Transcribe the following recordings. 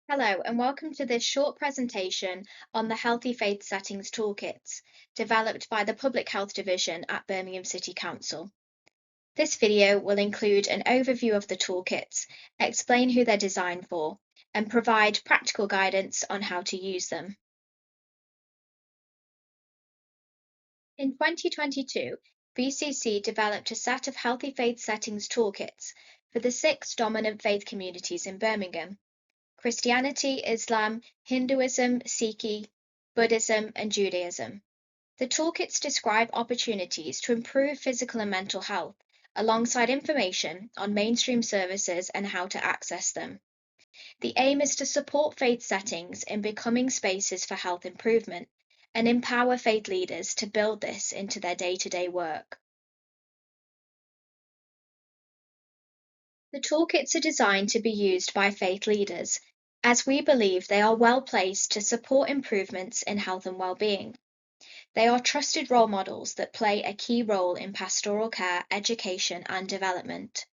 Hello, and welcome to this short presentation on the Healthy Faith Settings Toolkits, developed by the Public Health Division at Birmingham City Council. This video will include an overview of the toolkits, explain who they're designed for, and provide practical guidance on how to use them. In 2022, BCC developed a set of Healthy Faith Settings Toolkits for the 6 dominant faith communities in Birmingham: Christianity, Islam, Hinduism, Sikh, Buddhism, and Judaism. The toolkits describe opportunities to improve physical and mental health, alongside information on mainstream services and how to access them. The aim is to support faith settings in becoming spaces for health improvement and empower faith leaders to build this into their day-to-day work. The toolkits are designed to be used by faith leaders, as we believe they are well placed to support improvements in health and well-being. They are trusted role models that play a key role in pastoral care, education, and development.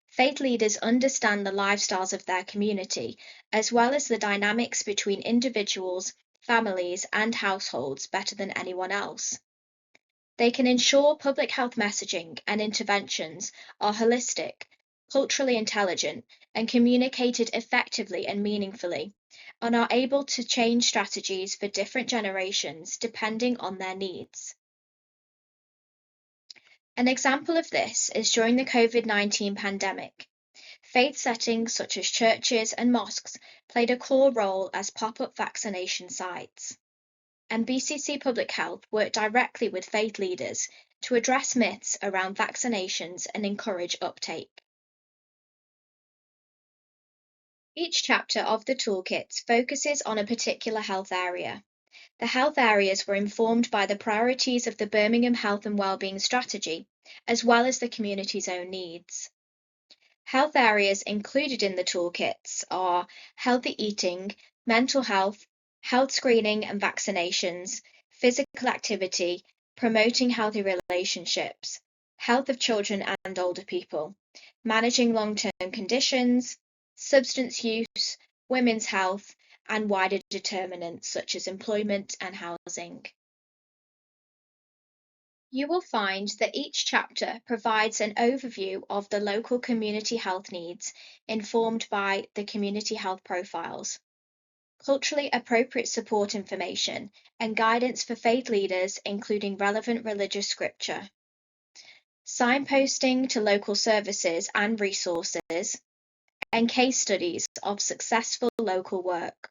Faith leaders understand the lifestyles of their community, as well as the dynamics between individuals, families, and households better than anyone else. They can ensure public health messaging and interventions are holistic, culturally intelligent, and communicated effectively and meaningfully, and are able to change strategies for different generations depending on their needs. An example of this is during the COVID-19 pandemic. Faith settings such as churches and mosques played a core role as pop-up vaccination sites. And BCC Public Health worked directly with faith leaders to address myths around vaccinations and encourage uptake. Each chapter of the toolkits focuses on a particular health area. The health areas were informed by the priorities of the Birmingham Health and Wellbeing Strategy, as well as the community's own needs. Health areas included in the toolkits are healthy eating, mental health, health screening and vaccinations, physical activity, promoting healthy relationships, health of children and older people, managing long-term conditions, substance use, women's health, and wider determinants such as employment and housing. You will find that each chapter provides an overview of the local community health needs informed by the community health profiles, culturally appropriate support information, and guidance for faith leaders, including relevant religious scripture, signposting to local services and resources, and case studies of successful local work.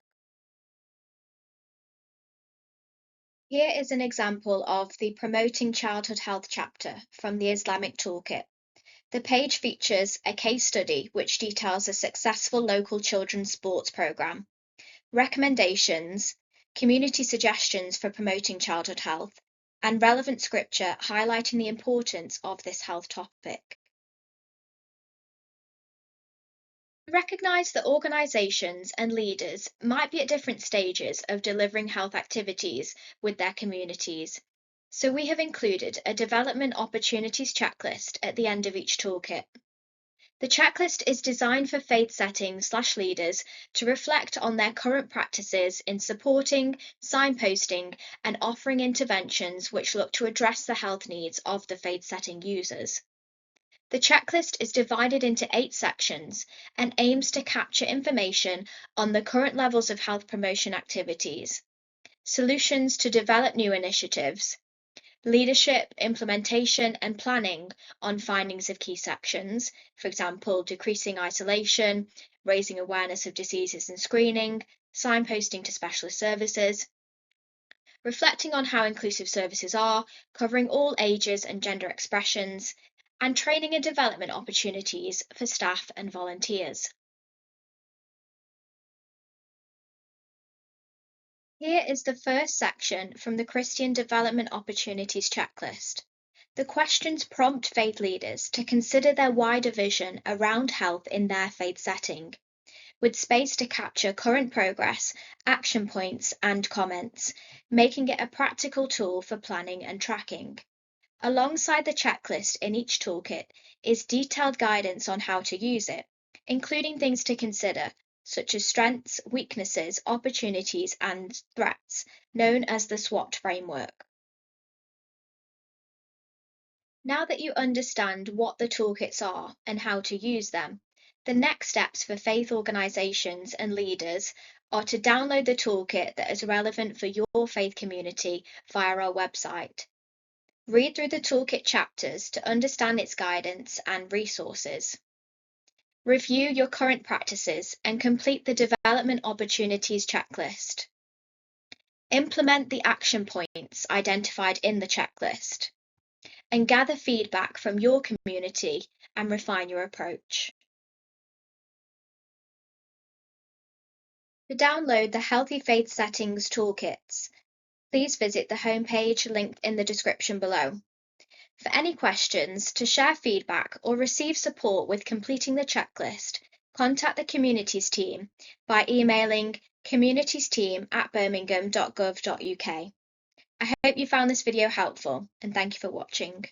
Here is an example of the Promoting Childhood Health chapter from the Islamic Toolkit. The page features a case study which details a successful local children's sports program, recommendations, community suggestions for promoting childhood health, and relevant scripture highlighting the importance of this health topic. Recognise that organisations and leaders might be at different stages of delivering health activities with their communities, so we have included a development opportunities checklist at the end of each toolkit. The checklist is designed for faith settings/leaders to reflect on their current practices in supporting, signposting, and offering interventions which look to address the health needs of the faith setting users. The checklist is divided into 8 sections and aims to capture information on the current levels of health promotion activities, solutions to develop new initiatives, leadership, implementation, and planning on findings of key sections, for example, decreasing isolation, raising awareness of diseases and screening, signposting to specialist services, reflecting on how inclusive services are, covering all ages and gender expressions, and training and development opportunities for staff and volunteers. Here is the first section from the Christian Development Opportunities Checklist. The questions prompt faith leaders to consider their wider vision around health in their faith setting, with space to capture current progress, action points, and comments, making it a practical tool for planning and tracking. Alongside the checklist in each toolkit is detailed guidance on how to use it, including things to consider, such as strengths, weaknesses, opportunities, and threats, known as the SWOT framework. Now that you understand what the toolkits are and how to use them, the next steps for faith organisations and leaders are to download the toolkit that is relevant for your faith community via our website. Read through the toolkit chapters to understand its guidance and resources. Review your current practices and complete the development opportunities checklist. Implement the action points identified in the checklist, and gather feedback from your community and refine your approach. To download the Healthy Faith Settings Toolkits, please visit the homepage linked in the description below. For any questions, to share feedback, or receive support with completing the checklist, contact the Communities team by emailing communitiesteam@birmingham.gov.uk. I hope you found this video helpful, and thank you for watching.